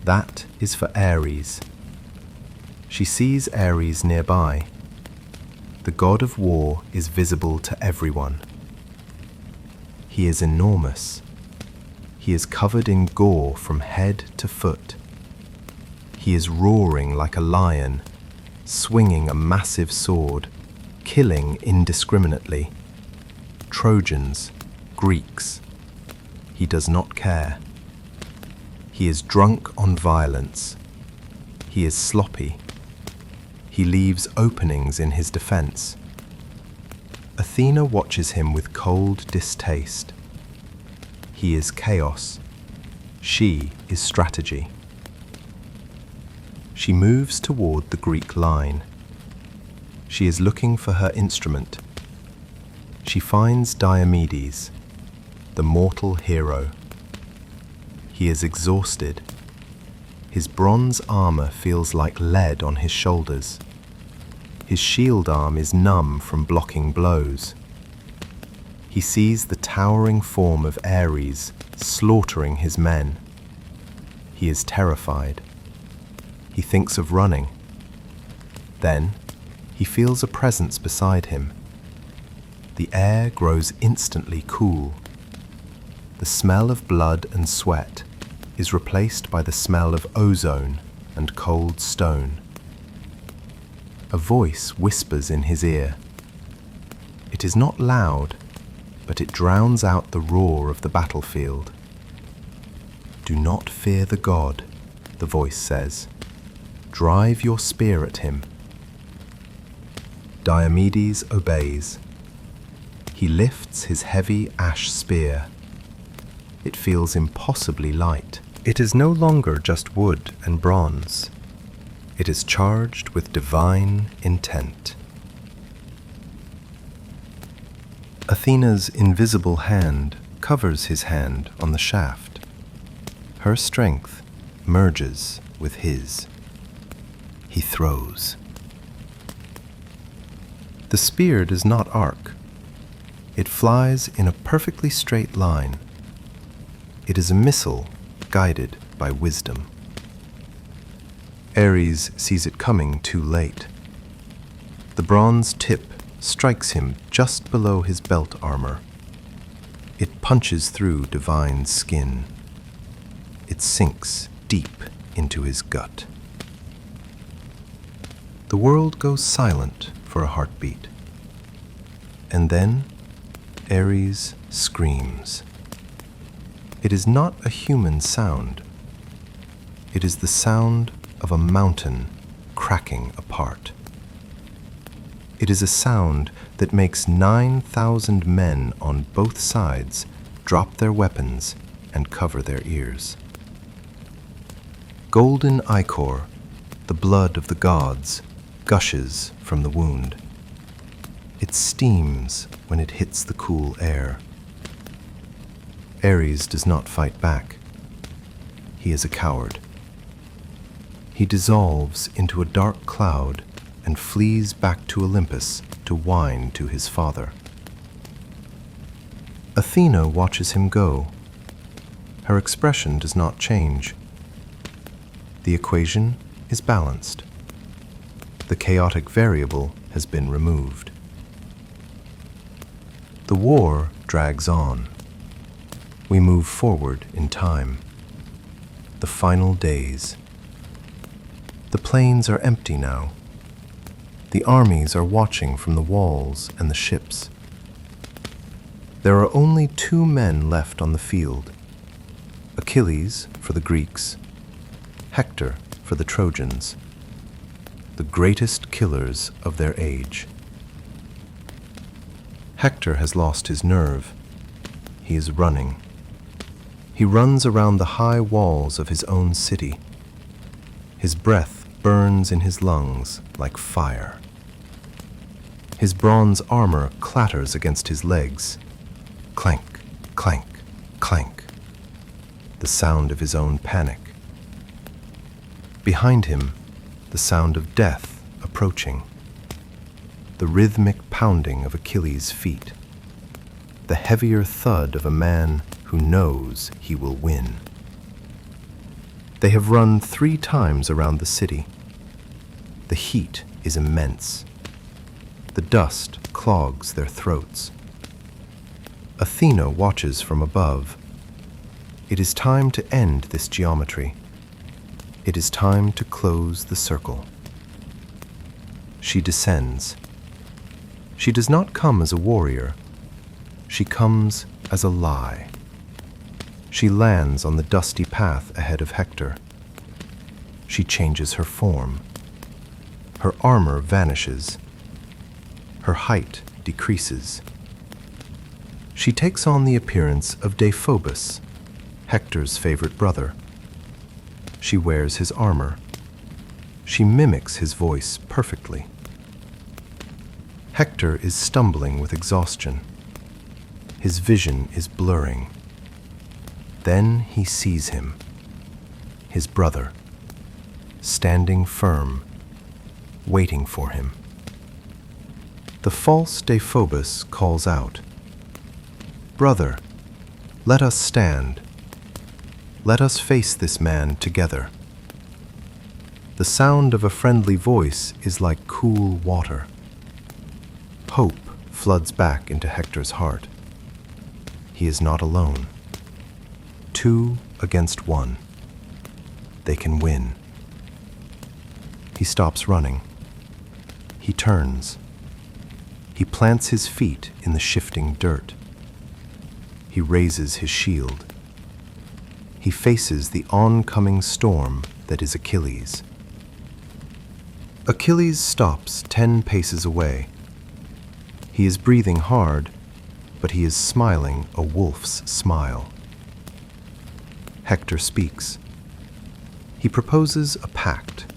That is for Ares. She sees Ares nearby. The god of war is visible to everyone. He is enormous. He is covered in gore from head to foot. He is roaring like a lion, swinging a massive sword, killing indiscriminately. Trojans, Greeks. He does not care. He is drunk on violence. He is sloppy. He leaves openings in his defense. Athena watches him with cold distaste. He is chaos. She is strategy. She moves toward the Greek line. She is looking for her instrument. She finds Diomedes, the mortal hero. He is exhausted. His bronze armor feels like lead on his shoulders. His shield arm is numb from blocking blows. He sees the towering form of Ares slaughtering his men. He is terrified. He thinks of running. Then he feels a presence beside him. The air grows instantly cool. The smell of blood and sweat is replaced by the smell of ozone and cold stone. A voice whispers in his ear. It is not loud, but it drowns out the roar of the battlefield. "Do not fear the god," the voice says. "Drive your spear at him." Diomedes obeys. He lifts his heavy ash spear. It feels impossibly light. It is no longer just wood and bronze. It is charged with divine intent. Athena's invisible hand covers his hand on the shaft. Her strength merges with his. He throws. The spear does not arc. It flies in a perfectly straight line. It is a missile guided by wisdom. Ares sees it coming too late. The bronze tip strikes him just below his belt armor. It punches through divine skin. It sinks deep into his gut. The world goes silent for a heartbeat. And then Ares screams. It is not a human sound. It is the sound of a mountain cracking apart. It is a sound that makes 9,000 men on both sides drop their weapons and cover their ears. Golden ichor, the blood of the gods, gushes from the wound. It steams when it hits the cool air. Ares does not fight back. He is a coward. He dissolves into a dark cloud and flees back to Olympus to whine to his father. Athena watches him go. Her expression does not change. The equation is balanced. The chaotic variable has been removed. The war drags on. We move forward in time. The final days. The plains are empty now. The armies are watching from the walls and the ships. There are only 2 men left on the field. Achilles for the Greeks, Hector for the Trojans, the greatest killers of their age. Hector has lost his nerve. He is running. He runs around the high walls of his own city. His breath burns in his lungs like fire. His bronze armor clatters against his legs. Clank, clank, clank. The sound of his own panic. Behind him, the sound of death approaching. The rhythmic pounding of Achilles' feet. The heavier thud of a man who knows he will win. They have run 3 times around the city. The heat is immense. The dust clogs their throats. Athena watches from above. It is time to end this geometry. It is time to close the circle. She descends. She does not come as a warrior. She comes as a lie. She lands on the dusty path ahead of Hector. She changes her form. Her armor vanishes. Her height decreases. She takes on the appearance of Deiphobus, Hector's favorite brother. She wears his armor. She mimics his voice perfectly. Hector is stumbling with exhaustion. His vision is blurring. Then he sees him, his brother, standing firm, waiting for him. The false Deiphobus calls out, "Brother, let us stand. Let us face this man together." The sound of a friendly voice is like cool water. Hope floods back into Hector's heart. He is not alone. 2 against 1. They can win. He stops running. He turns. He plants his feet in the shifting dirt. He raises his shield. He faces the oncoming storm that is Achilles. Achilles stops 10 paces away. He is breathing hard, but he is smiling a wolf's smile. Hector speaks. He proposes a pact,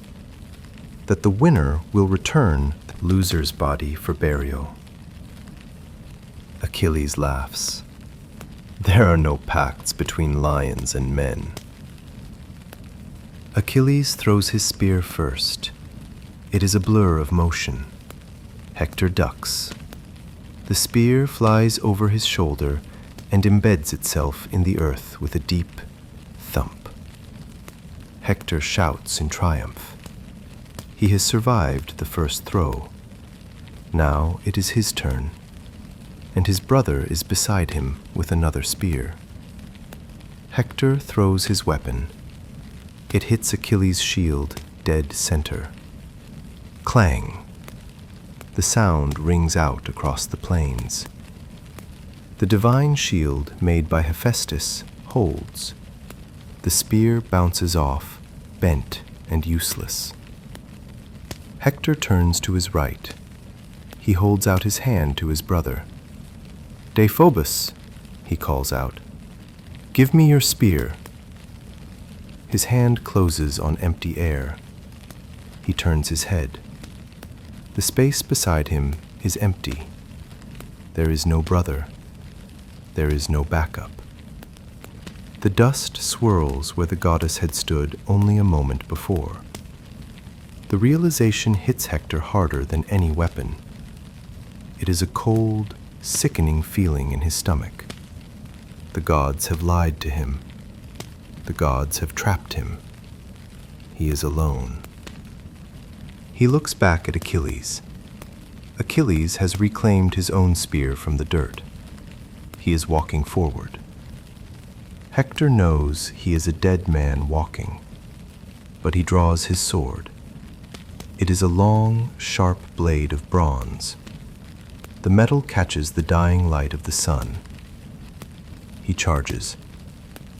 that the winner will return the loser's body for burial. Achilles laughs. There are no pacts between lions and men. Achilles throws his spear first. It is a blur of motion. Hector ducks. The spear flies over his shoulder and embeds itself in the earth with a deep thump. Hector shouts in triumph. He has survived the first throw. Now it is his turn, and his brother is beside him with another spear. Hector throws his weapon. It hits Achilles' shield dead center. Clang! The sound rings out across the plains. The divine shield made by Hephaestus holds. The spear bounces off, bent and useless. Hector turns to his right. He holds out his hand to his brother. "Deiphobus," he calls out, "give me your spear." His hand closes on empty air. He turns his head. The space beside him is empty. There is no brother. There is no backup. The dust swirls where the goddess had stood only a moment before. The realization hits Hector harder than any weapon. It is a cold, sickening feeling in his stomach. The gods have lied to him. The gods have trapped him. He is alone. He looks back at Achilles. Achilles has reclaimed his own spear from the dirt. He is walking forward. Hector knows he is a dead man walking, but he draws his sword. It is a long, sharp blade of bronze. The metal catches the dying light of the sun. He charges.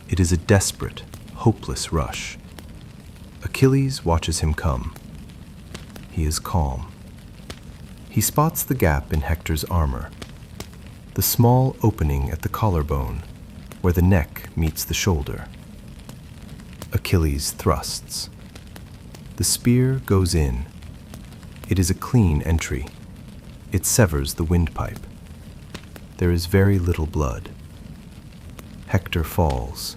It is a desperate, hopeless rush. Achilles watches him come. He is calm. He spots the gap in Hector's armor, the small opening at the collarbone where the neck meets the shoulder. Achilles thrusts. The The spear goes in. It is a clean entry. It severs the windpipe. There is very little blood. Hector falls.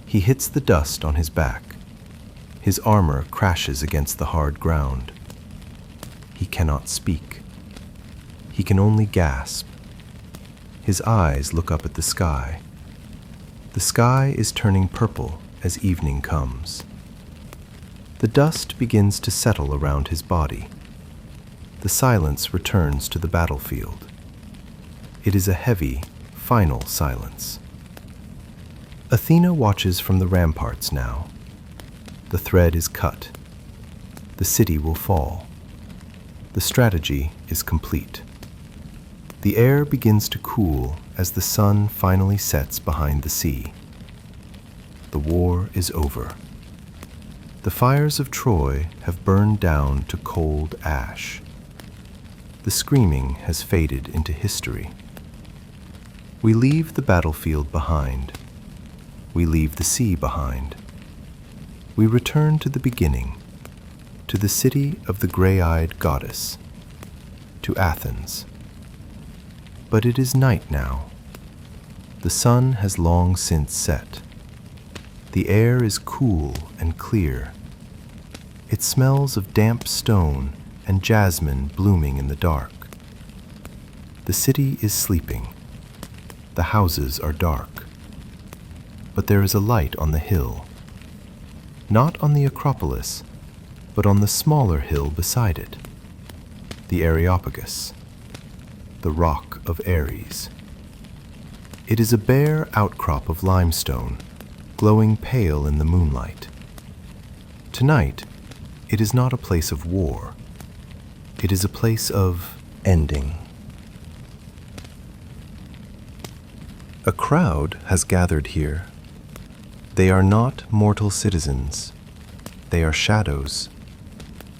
He hits the dust on his back. His armor crashes against the hard ground. He cannot speak. He can only gasp. His eyes look up at the sky. The sky is turning purple as evening comes. The dust begins to settle around his body. The silence returns to the battlefield. It is a heavy, final silence. Athena watches from the ramparts now. The thread is cut. The city will fall. The strategy is complete. The air begins to cool as the sun finally sets behind the sea. The war is over. The fires of Troy have burned down to cold ash. The screaming has faded into history. We leave the battlefield behind. We leave the sea behind. We return to the beginning, to the city of the gray-eyed goddess, to Athens. But it is night now. The sun has long since set. The air is cool and clear. It smells of damp stone and jasmine blooming in the dark. The city is sleeping. The houses are dark. But there is a light on the hill. Not on the Acropolis, but on the smaller hill beside it. The Areopagus, the Rock of Ares. It is a bare outcrop of limestone, glowing pale in the moonlight. Tonight, it is not a place of war. It is a place of ending. A crowd has gathered here. They are not mortal citizens. They are shadows.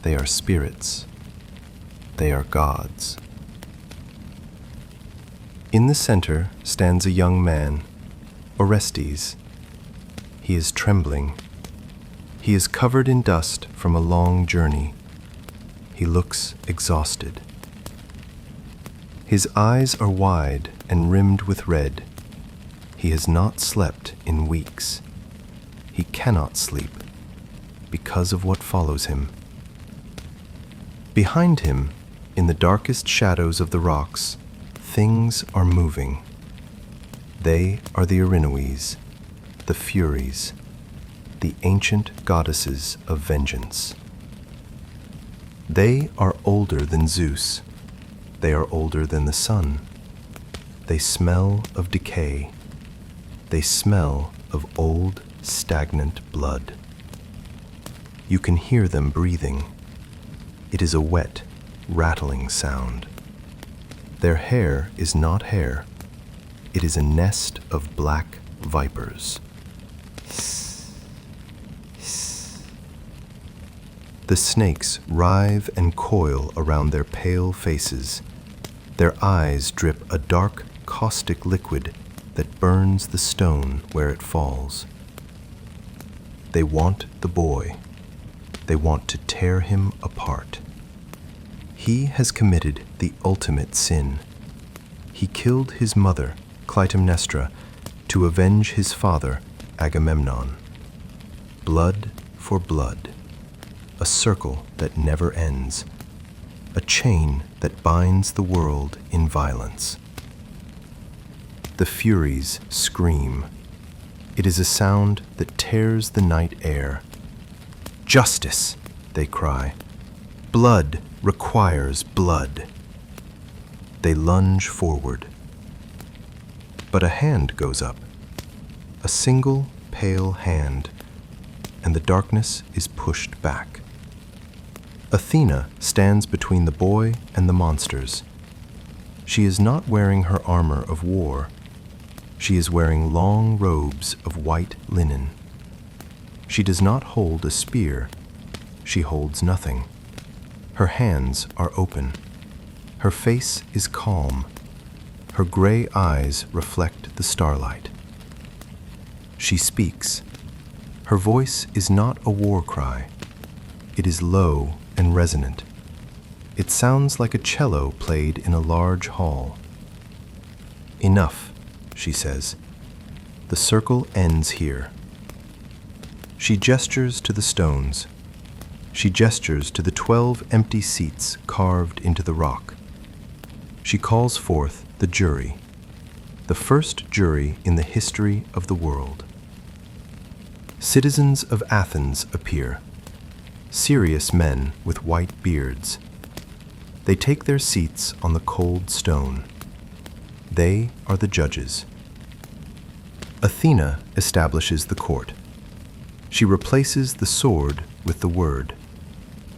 They are spirits. They are gods. In the center stands a young man, Orestes. He is trembling. He is covered in dust from a long journey. He looks exhausted. His eyes are wide and rimmed with red. He has not slept in weeks. He cannot sleep because of what follows him. Behind him, in the darkest shadows of the rocks, things are moving. They are the Arinoes, the Furies, the ancient goddesses of vengeance. They are older than Zeus. They are older than the sun. They smell of decay. They smell of old, stagnant blood. You can hear them breathing. It is a wet, rattling sound. Their hair is not hair. It is a nest of black vipers. The snakes writhe and coil around their pale faces. Their eyes drip a dark, caustic liquid that burns the stone where it falls. They want the boy. They want to tear him apart. He has committed the ultimate sin. He killed his mother, Clytemnestra, to avenge his father, Agamemnon. Blood for blood. A circle that never ends. A chain that binds the world in violence. The Furies scream. It is a sound that tears the night air. Justice, they cry. Blood requires blood. They lunge forward. But a hand goes up. A single pale hand, and the darkness is pushed back. Athena stands between the boy and the monsters. She is not wearing her armor of war. She is wearing long robes of white linen. She does not hold a spear. She holds nothing. Her hands are open. Her face is calm. Her gray eyes reflect the starlight. She speaks. Her voice is not a war cry. It is low and resonant. It sounds like a cello played in a large hall. "Enough," she says. "The circle ends here." She gestures to the stones. She gestures to the 12 empty seats carved into the rock. She calls forth the jury, the first jury in the history of the world. Citizens of Athens appear, serious men with white beards. They take their seats on the cold stone. They are the judges. Athena establishes the court. She replaces the sword with the word.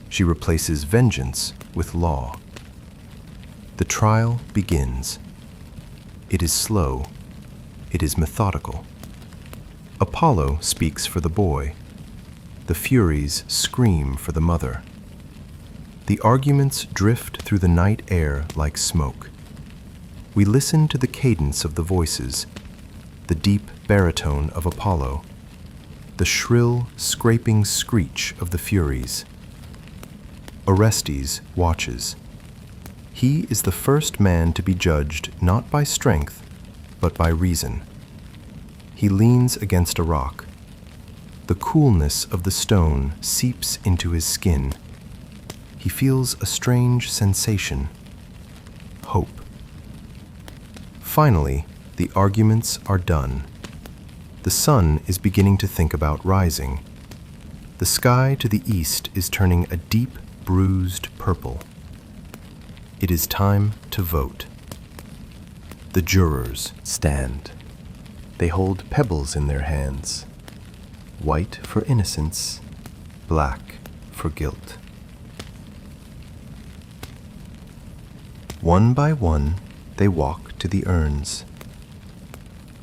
She replaces vengeance with law. The trial begins. It is slow. It is methodical. Apollo speaks for the boy. The Furies scream for the mother. The arguments drift through the night air like smoke. We listen to the cadence of the voices, the deep baritone of Apollo, the shrill, scraping screech of the Furies. Orestes watches. He is the first man to be judged not by strength, but by reason. He leans against a rock. The coolness of the stone seeps into his skin. He feels a strange sensation, hope. Finally, the arguments are done. The sun is beginning to think about rising. The sky to the east is turning a deep, bruised purple. It is time to vote. The jurors stand. They hold pebbles in their hands, white for innocence, black for guilt. One by one, they walk to the urns.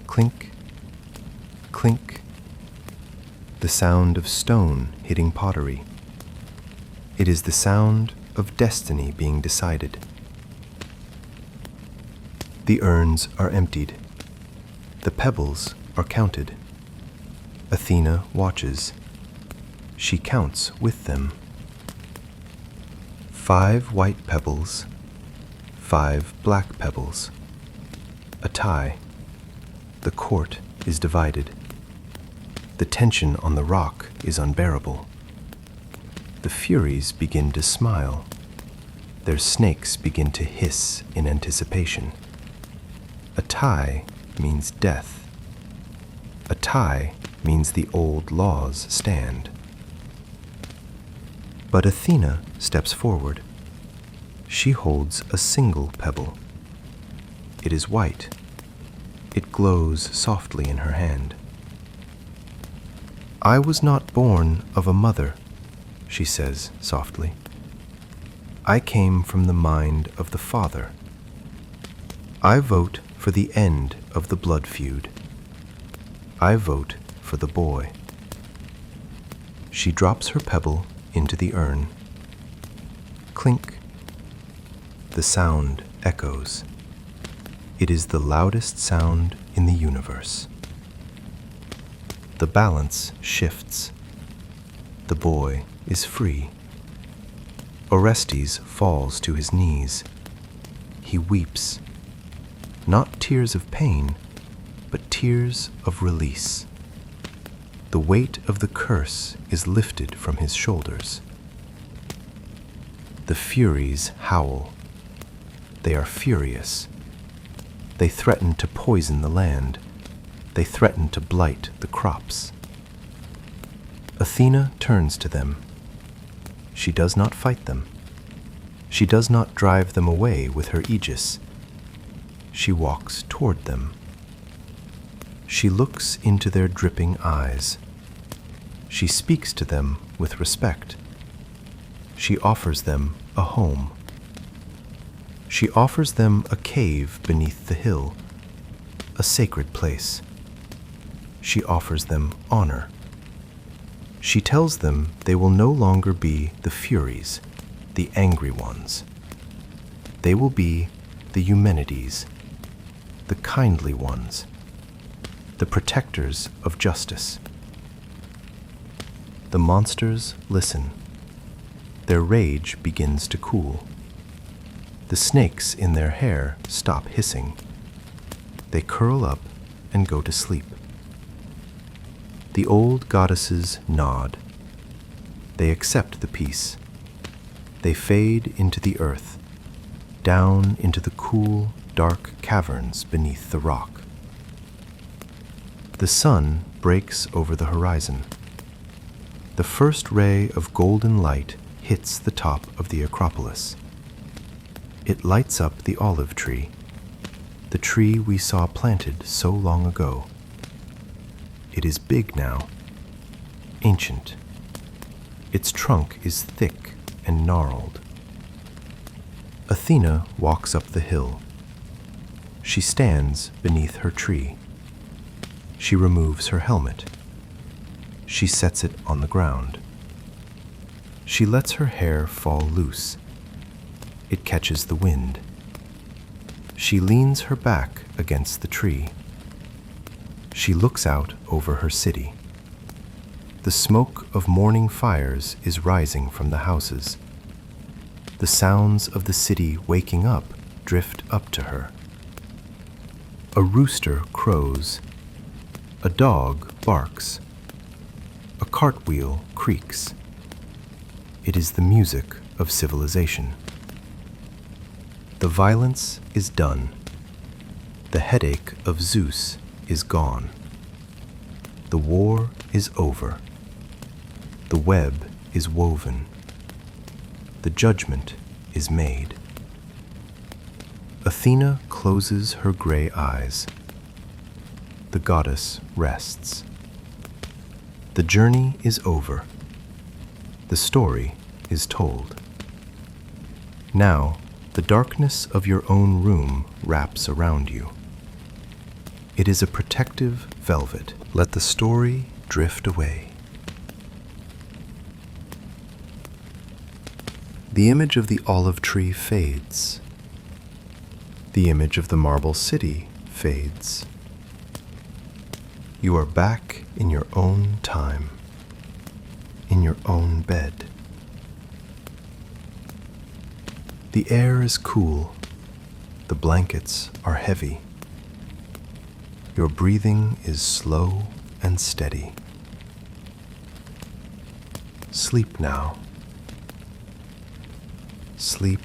Clink, clink, the sound of stone hitting pottery. It is the sound of destiny being decided. The urns are emptied. The pebbles are counted. Athena watches. She counts with them. 5 white pebbles, 5 black pebbles. A tie. The court is divided. The tension on the rock is unbearable. The Furies begin to smile. Their snakes begin to hiss in anticipation. A tie means death. A tie means the old laws stand. But Athena steps forward. She holds a single pebble. It is white. It glows softly in her hand. "I was not born of a mother," she says softly. "I came from the mind of the Father. I vote for the end of the blood feud. I vote for the boy." She drops her pebble into the urn. Clink. The sound echoes. It is the loudest sound in the universe. The balance shifts. The boy is free. Orestes falls to his knees. He weeps. Not tears of pain, but tears of release. The weight of the curse is lifted from his shoulders. The Furies howl. They are furious. They threaten to poison the land. They threaten to blight the crops. Athena turns to them. She does not fight them. She does not drive them away with her Aegis. She walks toward them. She looks into their dripping eyes. She speaks to them with respect. She offers them a home. She offers them a cave beneath the hill, a sacred place. She offers them honor. She tells them they will no longer be the Furies, the angry ones. They will be the Eumenides, the kindly ones, the protectors of justice. The monsters listen. Their rage begins to cool. The snakes in their hair stop hissing. They curl up and go to sleep. The old goddesses nod. They accept the peace. They fade into the earth, down into the cool, dark caverns beneath the rock. The sun breaks over the horizon. The first ray of golden light hits the top of the Acropolis. It lights up the olive tree, the tree we saw planted so long ago. It is big now, ancient. Its trunk is thick and gnarled. Athena walks up the hill. She stands beneath her tree. She removes her helmet. She sets it on the ground. She lets her hair fall loose. It catches the wind. She leans her back against the tree. She looks out over her city. The smoke of morning fires is rising from the houses. The sounds of the city waking up drift up to her. A rooster crows. A dog barks. A cartwheel creaks. It is the music of civilization. The violence is done. The headache of Zeus is gone. The war is over. The web is woven. The judgment is made. Athena closes her gray eyes. The goddess rests. The journey is over. The story is told. Now, the darkness of your own room wraps around you. It is a protective velvet. Let the story drift away. The image of the olive tree fades. The image of the marble city fades. You are back in your own time, in your own bed. The air is cool. The blankets are heavy. Your breathing is slow and steady. Sleep now. Sleep